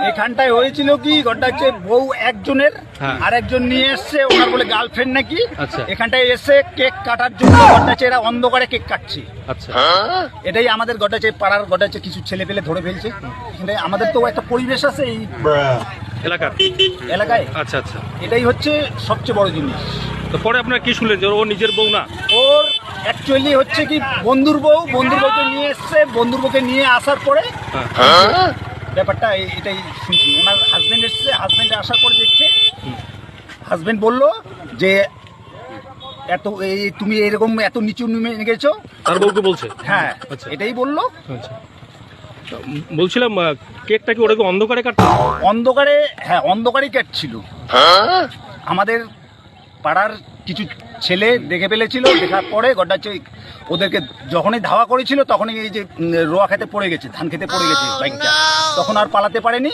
এখানটায় হয়েছিল কি, ঘটনা হচ্ছে বউ একজনের, হ্যাঁ। আর একজন নিয়ে এসছে, ওনার বলে গার্লফ্রেন্ড নাকি। আচ্ছা। এখানটায় এসে কেক কাটার জন্য ঘটনা হচ্ছে এরা অন্ধকারে কেক কাটছে। আচ্ছা। এটাই আমাদের ঘটনা হচ্ছে, পাড়ার ঘটনা হচ্ছে, কিছু ছেলে পেলে ধরে ফেলছে। এখানটায় আমাদের তো একটা পরিবেশ আছে এই এলাকার। এলাকায়, আচ্ছা আচ্ছা। এটাই হচ্ছে সবচেয়ে বড় জিনিস। তো পরে আপনারা কি শুনলেন যে ও নিজের বউ না? ওর অ্যাকচুয়ালি হচ্ছে কি, বন্ধুর বউকে নিয়ে এসছে, বন্ধুর বউকে নিয়ে আসার পরে হ্যাঁ। ব্যাপারটা এটাই শুনছি। ওনার হাজবেন্ড এসছে, হাজবেন্ড আসার পরে দেখছে, হাজবেন্ড বলল যে তুমি এরকম এত নিচু নেমে গেছো। তার বউকে বলছে? হ্যাঁ, আচ্ছা। এটাই বললো। আচ্ছা। তো বলছিলাম কেকটা কি ওরকম অন্ধকারে কাটতো? অন্ধকারে, হ্যাঁ অন্ধকারেই কাটছিল। আমাদের পাড়ার কিছু ছেলে দেখে ফেলেছিল, দেখার পরে ঘটনা হচ্ছে ওদেরকে যখনই ধাওয়া করেছিল তখনই এই যে রোয়া খেতে পড়ে গেছে, ধান খেতে পড়ে গেছে বাইকটা, তখন আর পালাতে পারেনি।